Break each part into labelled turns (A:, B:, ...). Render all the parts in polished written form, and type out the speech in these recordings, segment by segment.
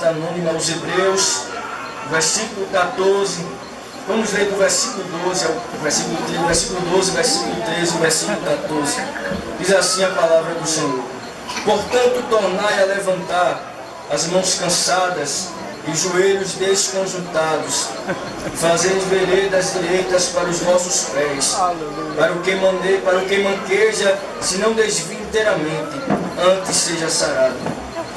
A: carta anônima aos Hebreus, versículo 14. Vamos ler do versículo 12 ao versículo 13, versículo 12, versículo 13, versículo 14. Diz assim a palavra do Senhor: portanto, tornai a levantar as mãos cansadas e joelhos desconjuntados, fazei veredas direitas para os vossos pés, para o que manqueja, se não desvie inteiramente, antes seja sarado.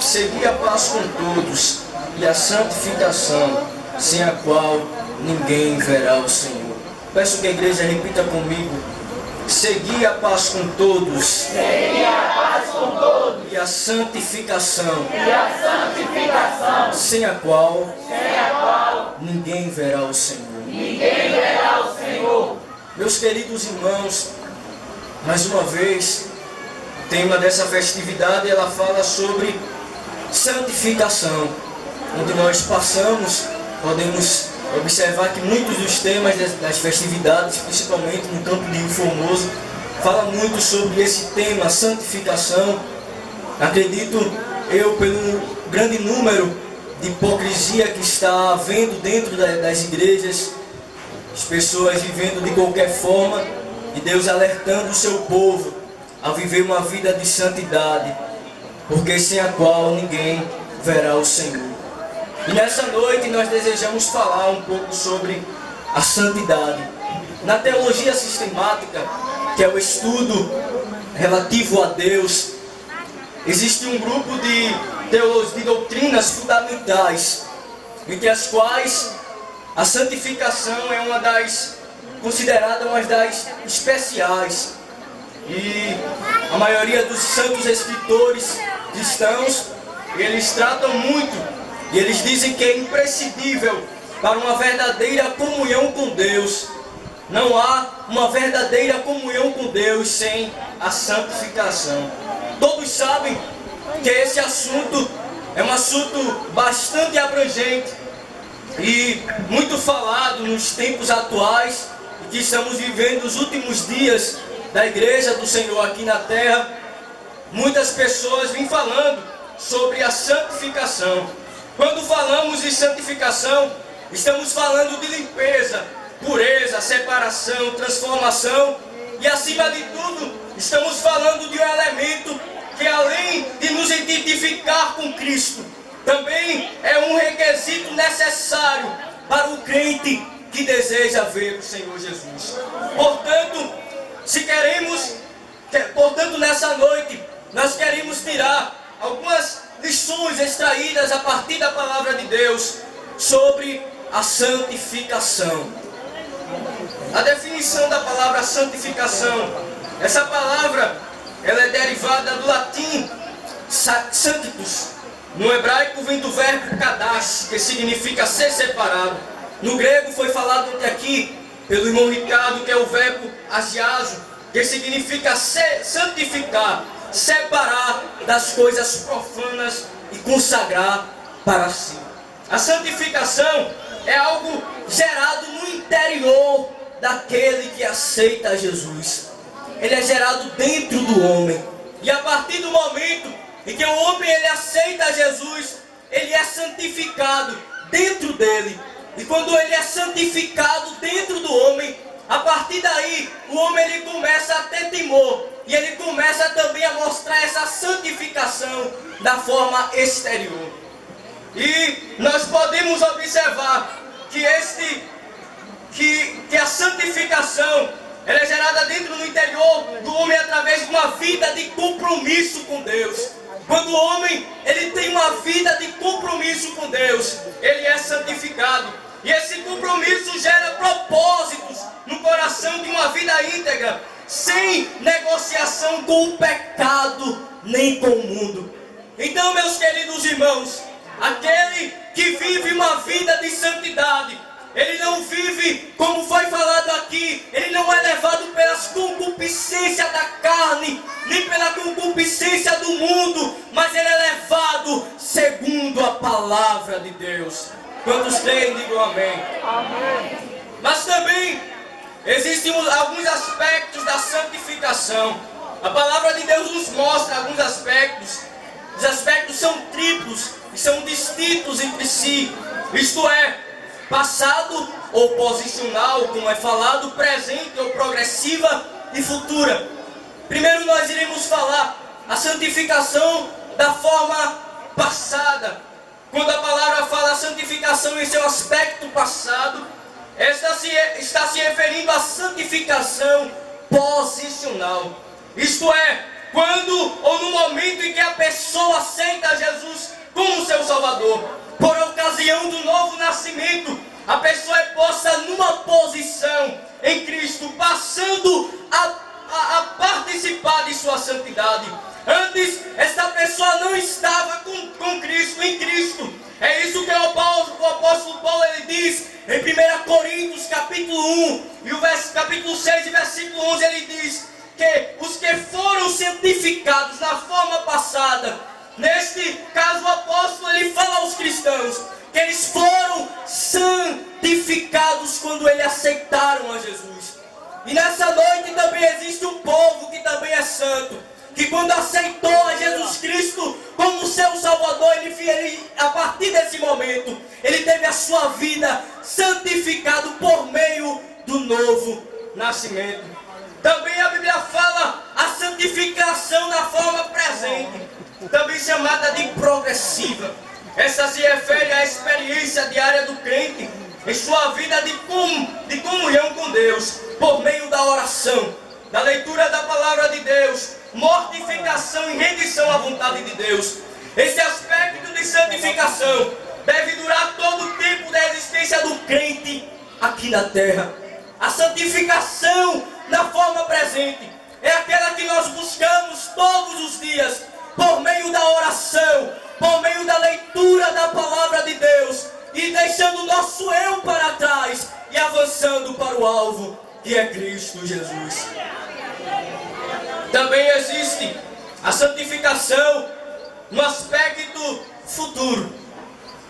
A: Segui a paz com todos e a santificação, sem a qual ninguém verá o Senhor. Peço que a igreja repita comigo: segui a paz com todos,
B: segui a paz com todos,
A: e a santificação,
B: sem a qual
A: ninguém verá o Senhor.
B: ninguém verá o Senhor.
A: Meus queridos irmãos, mais uma vez, o tema dessa festividade, ela fala sobre santificação. Onde nós passamos, podemos observar que muitos dos temas das festividades, principalmente no Campo de Rio Formoso, fala muito sobre esse tema, santificação. Acredito eu, pelo grande número de hipocrisia que está havendo dentro das igrejas, as pessoas vivendo de qualquer forma, e Deus alertando o seu povo a viver uma vida de santidade, porque sem a qual ninguém verá o Senhor. E nessa noite nós desejamos falar um pouco sobre a santidade. Na teologia sistemática, que é o estudo relativo a Deus, existe um grupo de doutrinas fundamentais, entre as quais a santificação é considerada uma das especiais. E a maioria dos santos escritores cristãos, eles tratam muito, e eles dizem que é imprescindível para uma verdadeira comunhão com Deus. Não há uma verdadeira comunhão com Deus sem a santificação. Todos sabem que esse assunto é um assunto bastante abrangente e muito falado nos tempos atuais, e que estamos vivendo os últimos dias da Igreja do Senhor aqui na terra. Muitas pessoas vêm falando sobre a santificação. Quando falamos de santificação, estamos falando de limpeza, pureza, separação, transformação, e acima de tudo, estamos falando de um elemento que, além de nos identificar com Cristo, também é um requisito necessário para o crente que deseja ver o Senhor Jesus. Portanto, nessa noite, nós queremos tirar algumas lições extraídas a partir da palavra de Deus sobre a santificação. A definição da palavra santificação, essa palavra, ela é derivada do latim sanctus. No hebraico vem do verbo kadash, que significa ser separado. No grego foi falado até aqui pelo irmão Ricardo, que é o verbo agiazo, que significa santificar, separar das coisas profanas e consagrar para si. A santificação é algo gerado no interior daquele que aceita Jesus. Ele é gerado dentro do homem. E a partir do momento em que o homem ele aceita Jesus, ele é santificado dentro dele. E quando ele é santificado dentro do homem, a partir daí o homem ele começa a ter temor. E ele começa também a mostrar essa santificação da forma exterior. E nós podemos observar que a santificação ela é gerada dentro do interior do homem através de uma vida de compromisso com Deus. Quando o homem ele tem uma vida de compromisso com Deus, ele é santificado. E esse compromisso gera propósitos no coração de uma vida íntegra, sem negociação com o pecado nem com o mundo. Então, meus queridos irmãos, aquele que vive uma vida de santidade, ele não vive, como foi falado aqui, ele não é levado pelas concupiscências da carne, nem pela concupiscência do mundo, mas ele é levado segundo a palavra de Deus. Quantos creem, digam amém.
B: Amém.
A: Mas também existem alguns aspectos da santificação. A palavra de Deus nos mostra alguns aspectos. Os aspectos são triplos. e são distintos entre si. Isto é, passado ou posicional, como é falado, presente ou progressiva e futura. Primeiro nós iremos falar a santificação da forma passada. Quando a palavra fala santificação em seu aspecto passado, esta está se referindo à santificação posicional. Isto é, quando ou no momento em que a pessoa aceita Jesus como seu Salvador, por ocasião do novo nascimento, a pessoa é posta numa posição em Cristo, passando a participar de sua santidade. Antes, esta pessoa não estava com Cristo, em Cristo. É isso que o apóstolo Paulo ele diz em 1 Coríntios capítulo 1, e o capítulo 6 e versículo 11, ele diz que os que foram santificados na forma passada, neste caso o apóstolo ele fala aos cristãos, que eles foram santificados quando eles aceitaram a Jesus. E nessa noite também existe um povo que também é santo, que quando aceitou a Jesus Cristo como seu Salvador, ele, a partir desse momento, ele teve a sua vida santificado por meio do novo nascimento. Também a Bíblia fala a santificação na forma presente, também chamada de progressiva. Essa se refere à experiência diária do crente em sua vida de comunhão com Deus, por meio da oração, da leitura da palavra de Deus, mortificação e rendição à vontade de Deus. Esse aspecto de santificação deve durar todo o tempo da existência do crente aqui na terra. A santificação na forma presente é aquela que nós buscamos todos os dias, por meio da oração, por meio da leitura da palavra de Deus, e deixando o nosso eu para trás e avançando para o alvo, que é Cristo Jesus. Também existe a santificação no aspecto futuro.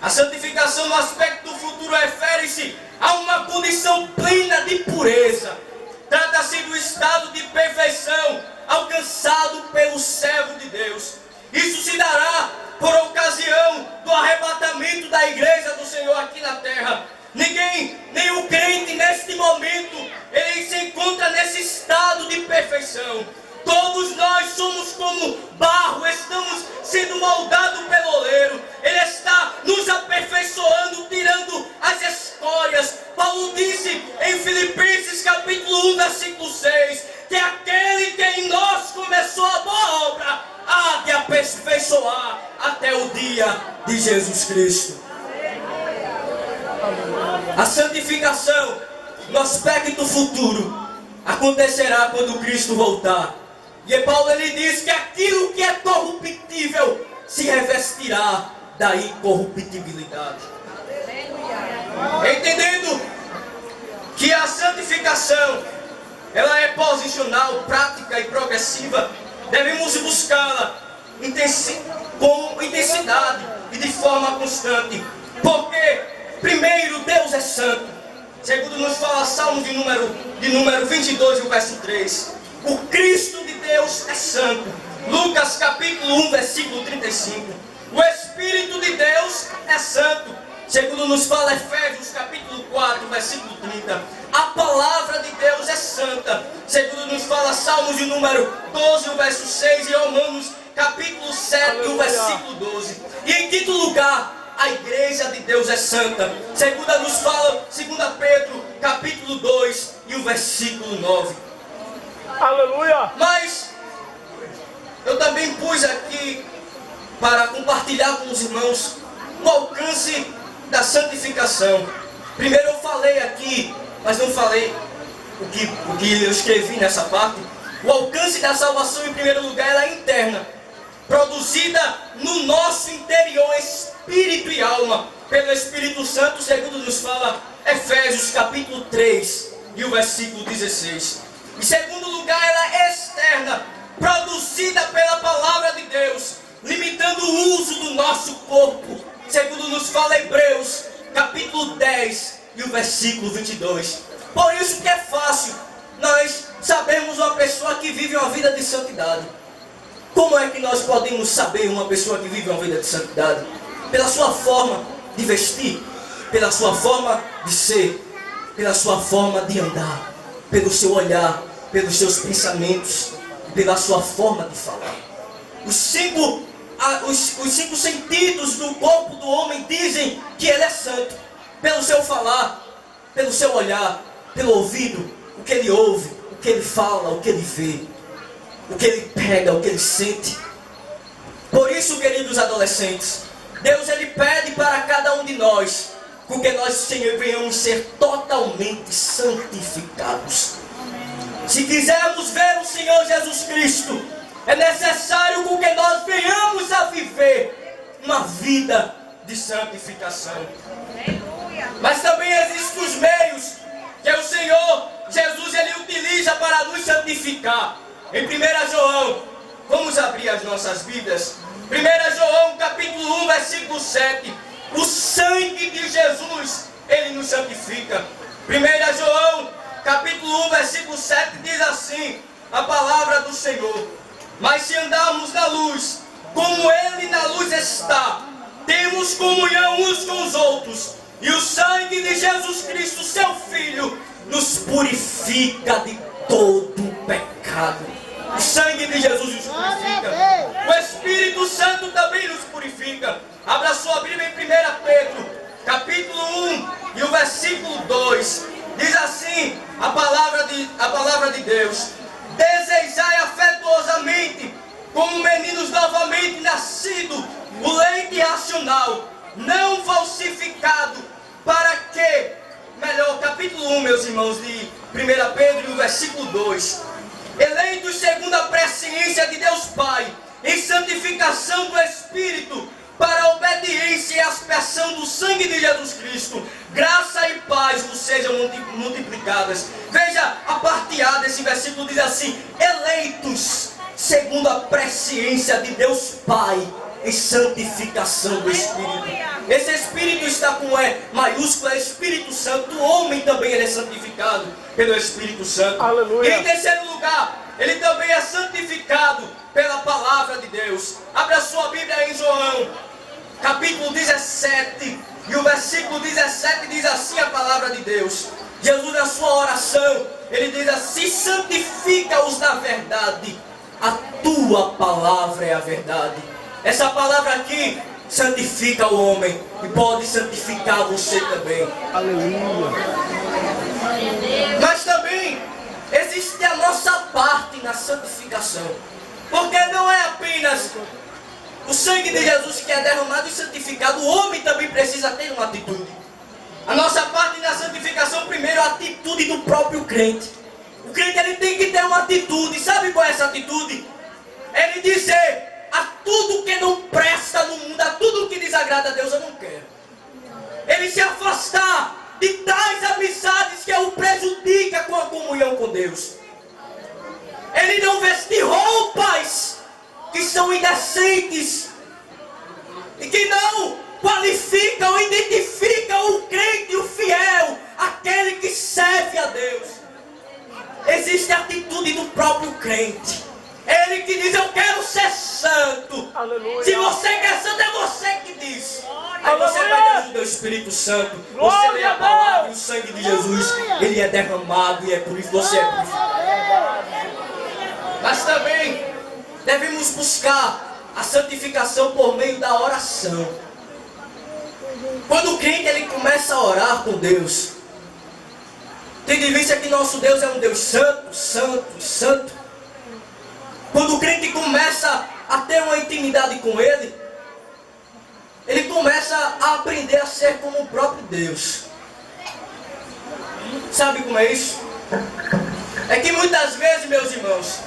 A: A santificação no aspecto futuro refere-se a uma condição plena de pureza. Trata-se do estado de perfeição alcançado pelo servo de Deus. Isso se dará por ocasião do arrebatamento da igreja do Senhor aqui na terra. Nem o crente neste momento, ele se encontra nesse estado de perfeição. Todos nós somos como barro, estamos sendo moldados pelo oleiro. Ele está nos aperfeiçoando, tirando as escórias. Paulo disse em Filipenses capítulo 1, versículo 6, que aquele que em nós começou a boa obra, há de aperfeiçoar até o dia de Jesus Cristo. A santificação no aspecto futuro acontecerá quando Cristo voltar. E Paulo ele diz que aquilo que é corruptível se revestirá da incorruptibilidade. Entendendo que a santificação ela é posicional, prática e progressiva, devemos buscá-la com intensidade e de forma constante. Porque, primeiro, Deus é santo. Segundo nos fala Salmo de número 22, o verso 3. O Cristo de Deus é santo. Lucas capítulo 1, versículo 35. O Espírito de Deus é santo. Segundo nos fala Efésios capítulo 4, versículo 30. A palavra de Deus é santa. Segundo nos fala Salmos de número 12, o verso 6. E Romanos capítulo 7, o versículo 12. E em quinto lugar, a igreja de Deus é santa. Segundo nos fala 2 Pedro capítulo 2 e o versículo 9.
B: Aleluia!
A: Mas eu também pus aqui para compartilhar com os irmãos o alcance da santificação. Primeiro eu falei aqui, mas não falei o que eu escrevi nessa parte. O alcance da salvação, em primeiro lugar, ela é interna, produzida no nosso interior, espírito e alma, pelo Espírito Santo, segundo nos fala Efésios capítulo 3 e o versículo 16. Em segundo lugar, ela é externa, produzida pela palavra de Deus, limitando o uso do nosso corpo, segundo nos fala Hebreus capítulo 10 e o versículo 22. Por isso que é fácil nós sabermos uma pessoa que vive uma vida de santidade. Como é que nós podemos saber uma pessoa que vive uma vida de santidade? pela sua forma de vestir, pela sua forma de ser, pela sua forma de andar, pelo seu olhar, pelos seus pensamentos, pela sua forma de falar. Os cinco sentidos do corpo do homem dizem que ele é santo, pelo seu falar, pelo seu olhar, pelo ouvido, o que ele ouve, o que ele fala, o que ele vê, o que ele pega, o que ele sente. Por isso, queridos adolescentes, Deus ele pede para cada um de nós, porque nós, Senhor, venhamos ser totalmente santificados. Se quisermos ver o Senhor Jesus Cristo, é necessário que nós venhamos a viver uma vida de santificação. Mas também existem os meios que o Senhor Jesus ele utiliza para nos santificar. Em 1 João, vamos abrir as nossas Bíblias. 1 João capítulo 1, versículo 7. O sangue de Jesus, ele nos santifica. 1 João capítulo 1, versículo 7 diz assim, a palavra do Senhor: mas se andarmos na luz, como ele na luz está, temos comunhão uns com os outros, e o sangue de Jesus Cristo, seu Filho, nos purifica de todo pecado. O sangue de Jesus nos purifica. O Espírito Santo também nos purifica. Abra sua Bíblia em 1 Pedro, capítulo 1, e o versículo 2. Diz assim a palavra de Deus: desejai afetuosamente, como meninos novamente nascidos, o leite racional, não falsificado, para que, melhor, capítulo 1, meus irmãos, de 1 Pedro, e o versículo 2. Eleitos segundo a presciência de Deus Pai, em santificação do Espírito, para a obediência e aspersão do sangue de Jesus Cristo, graça e paz vos sejam multiplicadas. Veja a parte A desse versículo, diz assim: eleitos segundo a presciência de Deus Pai, em santificação do Espírito. Esse Espírito está com E maiúsculo, é Espírito Santo. O homem também ele é santificado pelo Espírito Santo.
B: Aleluia.
A: E em terceiro lugar, ele também é santificado pela palavra de Deus. Abra sua Bíblia em João, capítulo 17, e o versículo 17 diz assim a palavra de Deus. Jesus, na sua oração, ele diz assim: santifica-os na verdade, a tua palavra é a verdade. Essa palavra aqui santifica o homem e pode santificar você também.
B: Aleluia.
A: Mas também existe a nossa parte na santificação, porque não é apenas o sangue de Jesus que é derramado e santificado, o homem também precisa ter uma atitude. A nossa parte na santificação, primeiro, a atitude do próprio crente. O crente ele tem que ter uma atitude. Sabe qual é essa atitude? Ele dizer: a tudo que não presta no mundo, a tudo que desagrada a Deus, eu não quero. Ele se afastar de tais amizades que o prejudica com a comunhão com Deus. Ele não vestir roupas que são indecentes e que não qualificam, identificam o crente, o fiel, aquele que serve a Deus. Existe a atitude do próprio crente. Ele que diz: eu quero ser santo.
B: Aleluia.
A: Se você quer santo, é você que diz. Aí
B: Aleluia.
A: você vai diante do Espírito Santo. Você lê a palavra e o sangue de Jesus, ele é derramado e é por isso que você é purificado. Mas também devemos buscar a santificação por meio da oração. Quando o crente ele começa a orar com Deus, tem de vista que nosso Deus é um Deus santo, santo, santo. Quando o crente começa a ter uma intimidade com Ele, ele começa a aprender a ser como o próprio Deus. Sabe como é isso? É que muitas vezes, meus irmãos,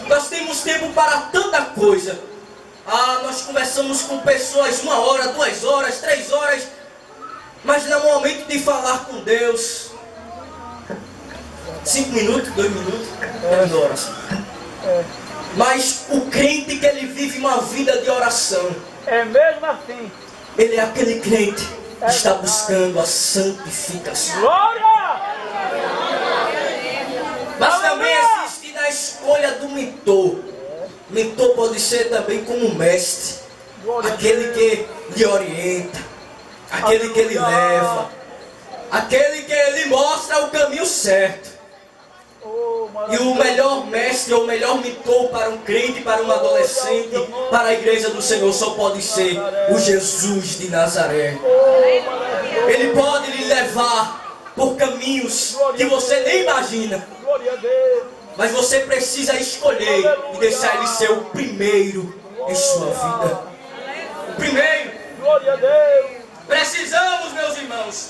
A: nós temos tempo para tanta coisa. Nós conversamos com pessoas 1 hora, 2 horas, 3 horas, mas no momento de falar com Deus, 5 minutos, 2 minutos, 2 horas. Mas o crente que ele vive uma vida de oração,
B: É mesmo assim.
A: ele é aquele crente que está buscando a santificação.
B: Glória!
A: Mas também existe na escolha do mentor. Mentor pode ser também como mestre. aquele que lhe orienta, aquele que lhe leva, aquele que lhe mostra o caminho certo. E o melhor mestre, ou melhor mentor para um crente, para um adolescente, para a igreja do Senhor, só pode ser o Jesus de Nazaré. Ele pode lhe levar por caminhos que você nem imagina. Mas você precisa escolher e deixar ele ser o primeiro em sua vida. O primeiro. Precisamos, meus irmãos,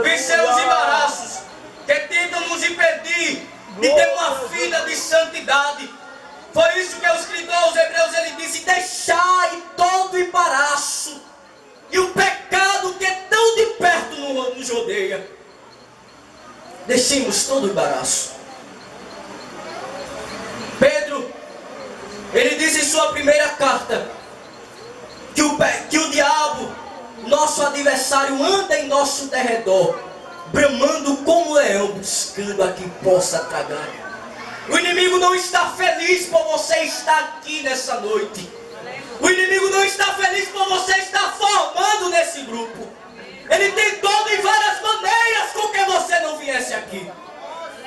A: vencer os embaraços que tentam nos impedir de ter uma vida de santidade. Foi isso que o escritor aos Hebreus ele disse: deixai todo embaraço e o pecado que tão de perto nos rodeia. Deixemos todo embaraço. Pedro, ele diz em sua primeira carta que o diabo, nosso adversário, anda em nosso derredor, bramando como leão, buscando a quem possa tragar. O inimigo não está feliz por você estar aqui nessa noite. O inimigo não está feliz por você estar formando nesse grupo. Ele tentou de várias maneiras com que você não viesse aqui,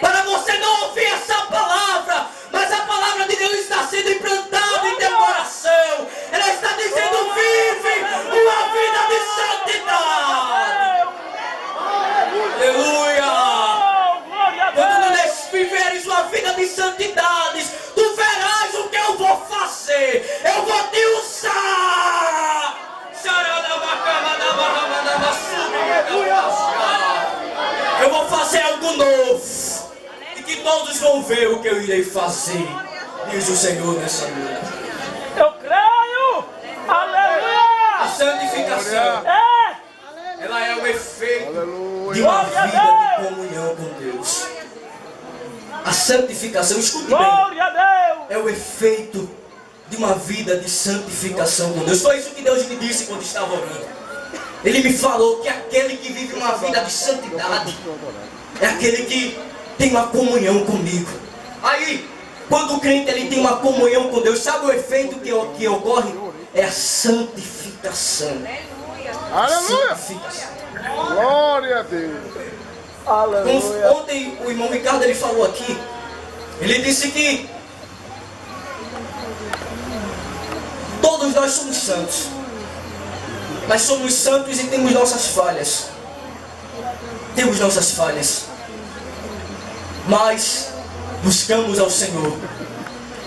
A: para você não ouvir essa palavra. Mas a palavra de Deus está sendo implantada em teu coração. Ela está dizendo: vive uma vida de santidade. Aleluia! Quando tu viveres uma vida de santidades, tu verás o que eu vou fazer. Eu vou te usar. Eu vou fazer algo novo. E que todos vão ver o que eu irei fazer, diz o Senhor nessa noite.
B: Eu creio. Aleluia.
A: A santificação, ela é o efeito de uma
B: Glória a
A: vida de comunhão com Deus. A santificação, escute bem,
B: Glória a Deus.
A: é o efeito de uma vida de santificação com Deus. Foi isso que Deus me disse quando estava orando. Ele me falou que aquele que vive uma vida de santidade é aquele que tem uma comunhão comigo. Aí, quando o crente ele tem uma comunhão com Deus, sabe o efeito que ocorre? É a santificação.
C: Aleluia!
A: Santificação.
C: Glória a Deus!
B: Aleluia.
A: Ontem o irmão Ricardo ele falou aqui. Ele disse que todos nós somos santos. Mas somos santos e temos nossas falhas. Temos nossas falhas. Mas buscamos ao Senhor.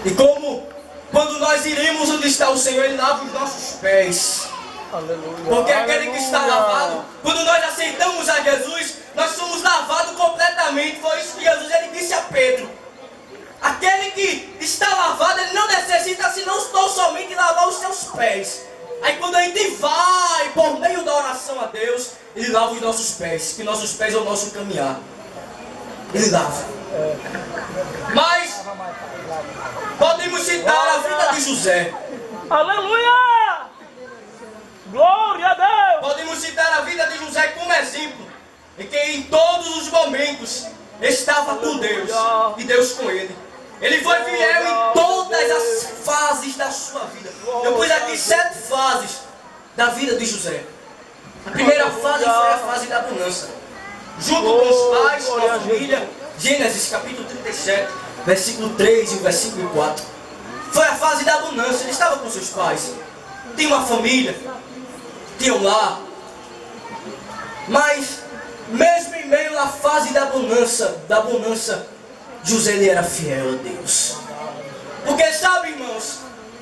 A: E quando nós iremos onde está o Senhor, Ele lava os nossos pés.
B: Aleluia.
A: Porque aquele que está lavado, quando nós aceitamos a Jesus, nós somos lavados completamente. Foi isso que Jesus ele disse a Pedro. Aquele que está lavado, ele não necessita senão tão somente lavar os seus pés. Aí quando a gente vai por meio da oração a Deus, Ele lava os nossos pés, que nossos pés é o nosso caminhar. Ele lava. Mas podemos citar a vida de José.
B: Aleluia. Glória a Deus.
A: Podemos citar a vida de José como exemplo, em que em todos os momentos estava com Deus e Deus com ele. Ele foi fiel em todas as fases da sua vida. Eu pus aqui 7 fases da vida de José. A primeira fase foi a fase da bonança. Junto com os pais, com a família. Gênesis capítulo 37, versículo 3 e o versículo 4. Foi a fase da bonança. Ele estava com seus pais. Tinha uma família. Tinha um lar. Mas, mesmo em meio à fase da bonança, José ele era fiel a Deus. Porque sabe, irmãos,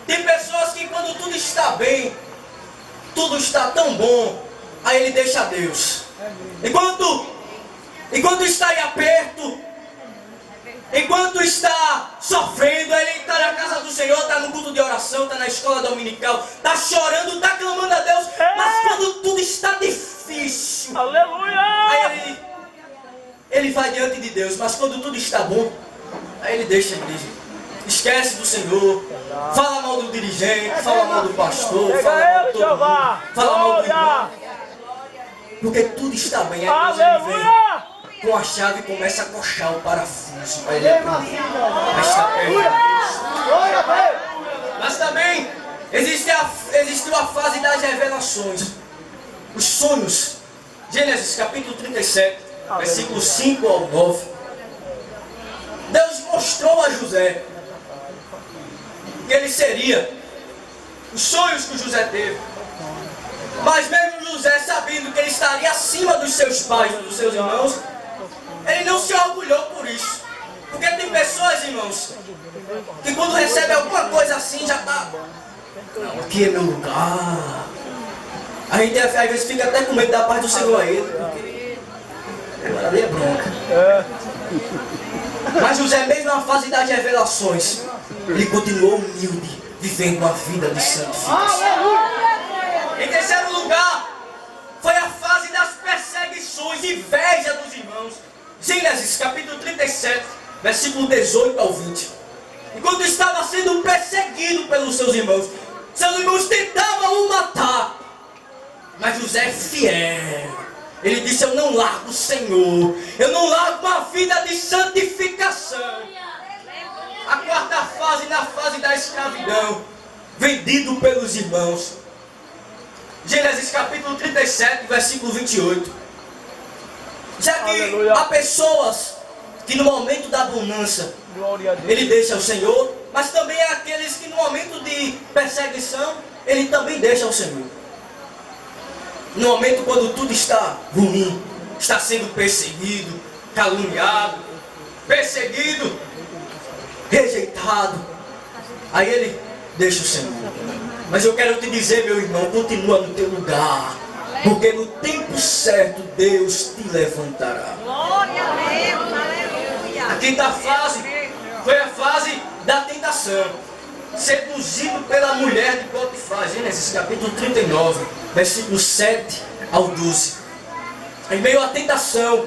A: tem pessoas que quando tudo está bem, tudo está tão bom, aí ele deixa Deus. Enquanto está em aperto, enquanto está sofrendo, ele está na casa do Senhor, está no culto de oração, está na escola dominical, está chorando, está clamando a Deus, mas quando tudo está difícil,
B: Aleluia.
A: aí ele vai diante de Deus, mas quando tudo está bom, aí ele deixa a igreja. Esquece do Senhor, fala mal do dirigente, fala mal do pastor, fala mal de todo mundo, fala mal do irmão. Porque tudo está bem, aí Deus ele vem com a chave e começa a coxar o parafuso para ele aprender. Mas está perto de Deus. Mas também Existiu a fase das revelações, os sonhos. Gênesis capítulo 37, versículos 5 ao 9. Deus mostrou a José que ele seria, os sonhos que José teve. Mas mesmo José, sabendo que ele estaria acima dos seus pais, dos seus irmãos, ele não se orgulhou por isso. Porque tem pessoas, irmãos, que quando recebe alguma coisa assim, já está... Não, aqui é meu lugar. A gente às vezes fica até com medo da paz do Senhor a ele, porque agora ali é bronca. Mas José, mesmo na fase das revelações, ele continuou humilde, vivendo uma vida de santificação. Em terceiro lugar, foi a fase das perseguições, inveja dos irmãos. Gênesis capítulo 37, versículo 18 ao 20. Enquanto estava sendo perseguido pelos seus irmãos tentavam o matar. Mas José é fiel. Ele disse: eu não largo o Senhor, eu não largo uma vida de santificação. A quarta fase, na fase da escravidão, vendido pelos irmãos. Gênesis capítulo 37, versículo 28. Já que há pessoas que no momento da bonança ele deixa o Senhor, mas também há aqueles que no momento de perseguição ele também deixa o Senhor. No momento quando tudo está ruim, está sendo perseguido, caluniado, perseguido, rejeitado, aí ele deixa o Senhor. Mas eu quero te dizer, meu irmão, continua no teu lugar, porque no tempo certo Deus te levantará.
D: Glória a Deus, aleluia.
A: A quinta fase foi a fase da tentação. Seduzido pela mulher de Potifar. Gênesis capítulo 39, versículos 7 ao 12. Em meio à tentação,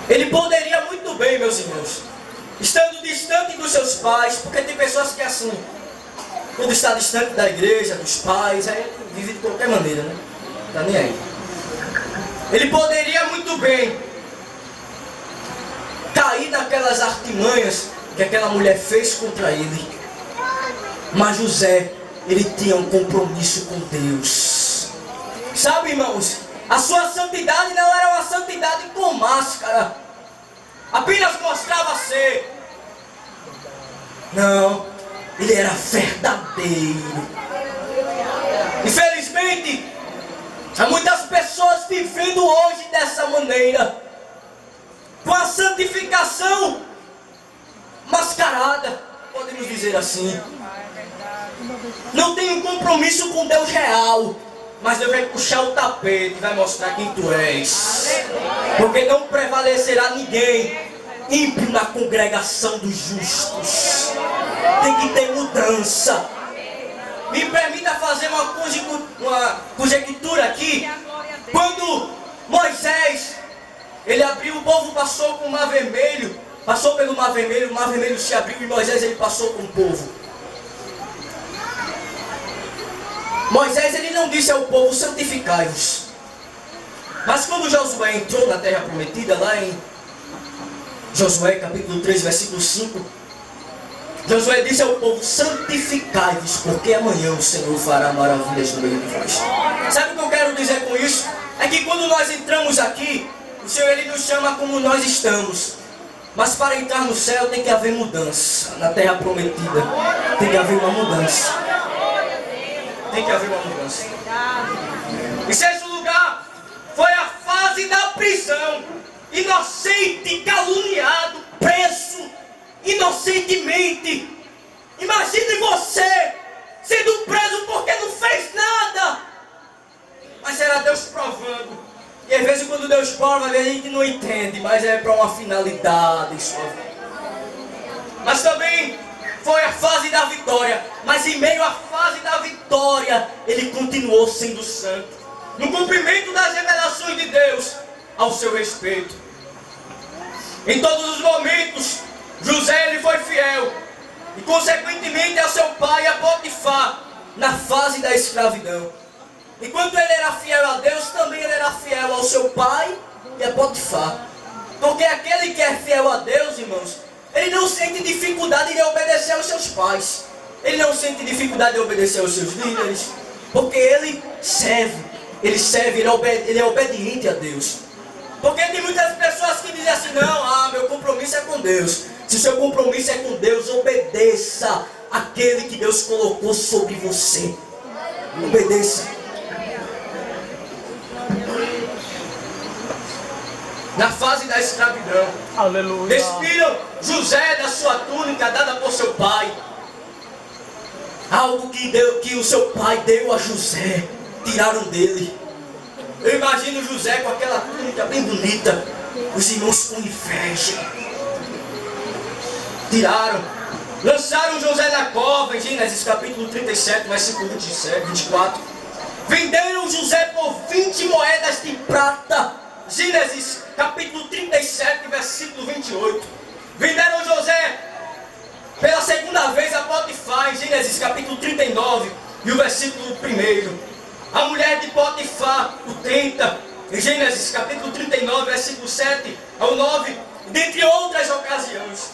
A: ele poderia muito bem, meus irmãos, estando distante dos seus pais, porque tem pessoas que é assim, quando está distante da igreja, dos pais, aí vive de qualquer maneira, né? Tá nem aí. Ele poderia muito bem cair naquelas artimanhas que aquela mulher fez contra ele. Mas José, ele tinha um compromisso com Deus. Sabe, irmãos, a sua santidade não era uma santidade com máscara, apenas mostrava ser. Não, ele era verdadeiro. Infelizmente, há muitas pessoas vivendo hoje dessa maneira, com a santificação mascarada, podemos dizer assim. Não tem um compromisso com Deus real, mas Deus vai puxar o tapete e vai mostrar quem tu és. Porque não prevalecerá ninguém ímpio na congregação dos justos. Tem que ter mudança. Me permita fazer uma conjectura aqui. Quando Moisés, ele abriu, o povo passou com o mar vermelho, passou pelo mar vermelho se abriu e Moisés, ele passou com o povo. Moisés, ele não disse ao povo: santificai-vos. Mas quando Josué entrou na terra prometida, lá em Josué capítulo 3, versículo 5, Josué disse ao povo: santificai-vos, porque amanhã o Senhor fará maravilhas no meio de vós. Sabe o que eu quero dizer com isso? É que quando nós entramos aqui, o Senhor, ele nos chama como nós estamos. Mas para entrar no céu tem que haver mudança. Na terra prometida tem que haver uma mudança. Tem que haver uma mudança. Em sexto lugar, foi a fase da prisão. Inocente, caluniado, preso, inocentemente. Imagine você sendo preso porque não fez nada. Mas era Deus provando. E às vezes quando Deus prova, a gente não entende, mas é para uma finalidade só. Mas também foi a fase da vitória. Mas em meio à fase da vitória, ele continuou sendo santo, no cumprimento das revelações de Deus ao seu respeito. Em todos os momentos, José, ele foi fiel, e consequentemente ao seu pai, a Potifar, na fase da escravidão. Enquanto ele era fiel a Deus, também ele era fiel ao seu pai e a Potifar. Porque aquele que é fiel a Deus, irmãos, ele não sente dificuldade em obedecer aos seus pais. Ele não sente dificuldade de obedecer aos seus líderes, porque ele serve, ele é obediente a Deus. Porque tem muitas pessoas que dizem assim, não, meu compromisso é com Deus. Se o seu compromisso é com Deus, obedeça aquele que Deus colocou sobre você. Obedeça. Na fase da escravidão,
B: Aleluia.
A: despiram José da sua túnica dada por seu pai. Algo que o seu pai deu a José, tiraram dele. Eu imagino José com aquela túnica bem bonita, os irmãos com inveja. Tiraram, lançaram José na cova, em Gênesis capítulo 37, versículo 24. Venderam José por 20 moedas de prata. Gênesis capítulo 37, versículo 28. Venderam José pela segunda vez a Potifar, em Gênesis capítulo 39, e o versículo 1. A mulher de Potifar o tenta, em Gênesis capítulo 39, versículo 7 ao 9, dentre outras ocasiões.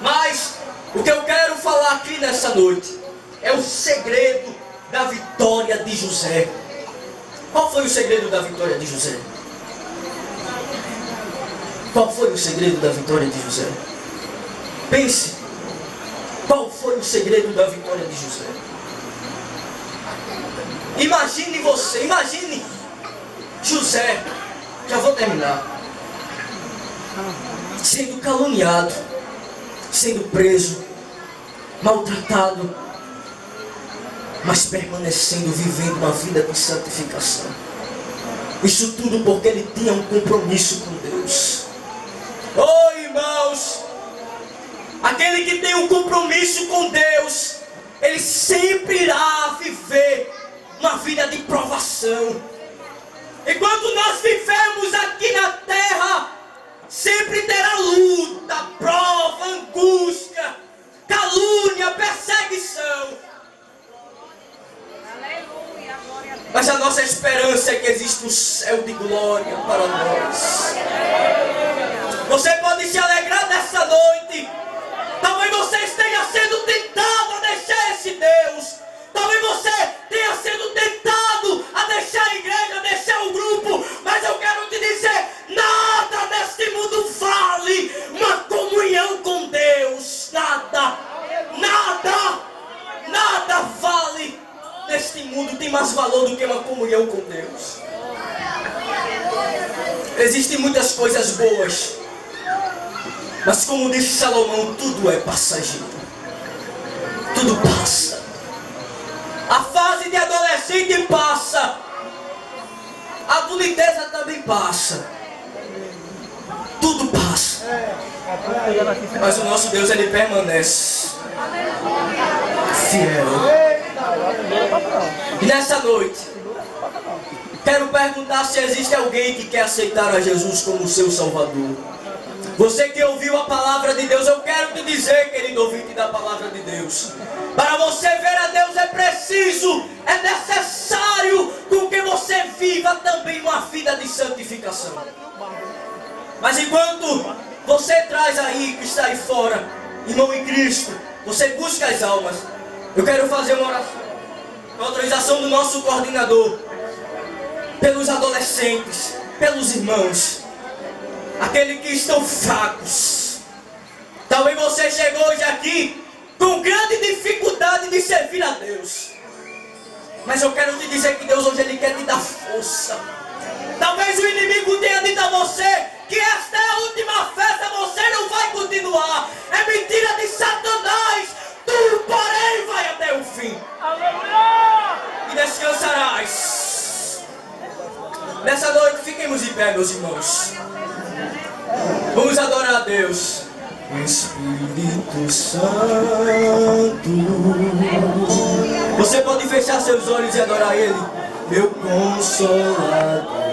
A: Mas o que eu quero falar aqui nessa noite é o segredo da vitória de José. Qual foi o segredo da vitória de José? Qual foi o segredo da vitória de José? Pense, qual foi o segredo da vitória de José? Imagine José, já vou terminar, sendo caluniado, sendo preso, maltratado, mas permanecendo, vivendo uma vida de santificação. Isso tudo porque ele tinha um compromisso com Deus. Oh, irmãos, aquele que tem um compromisso com Deus, ele sempre irá viver uma vida de provação. Enquanto nós vivemos aqui na terra, sempre terá luta, prova, angústia, calúnia, perseguição. Mas a nossa esperança é que existe um céu de glória para nós. Você pode se alegrar nessa noite. Talvez você esteja sendo tentado a deixar esse Deus. Talvez você tenha sido tentado a deixar a igreja, a deixar o grupo. Mas eu quero te dizer, nada neste mundo vale uma comunhão com Deus. Nada vale neste mundo, tem mais valor do que uma comunhão com Deus. Existem muitas coisas boas, mas como disse Salomão, tudo é passageiro. Tudo passa. A fase de adolescente passa. A boniteza também passa. Tudo passa. Mas o nosso Deus, ele permanece fiel. E nessa noite, quero perguntar se existe alguém que quer aceitar a Jesus como seu Salvador. Você que ouviu a palavra de Deus, eu quero te dizer, querido ouvinte da palavra de Deus, para você ver a Deus é preciso, é necessário com que você viva também uma vida de santificação. Mas enquanto você traz aí, que está aí fora, irmão em Cristo, você busca as almas, eu quero fazer uma oração, com a autorização do nosso coordenador, pelos adolescentes, pelos irmãos, aqueles que estão fracos. Talvez você chegou hoje aqui com grande dificuldade de servir a Deus, mas eu quero te dizer que Deus hoje ele quer te dar força. Talvez o inimigo tenha dito a você que esta é a última festa, você não vai continuar. É mentira de Satanás. Tu, porém, vai até o fim.
B: Aleluia!
A: E descansarás. Nessa noite, fiquemos em pé, meus irmãos. Vamos adorar a Deus. Espírito Santo. Você pode fechar seus olhos e adorar Ele. Meu Consolador.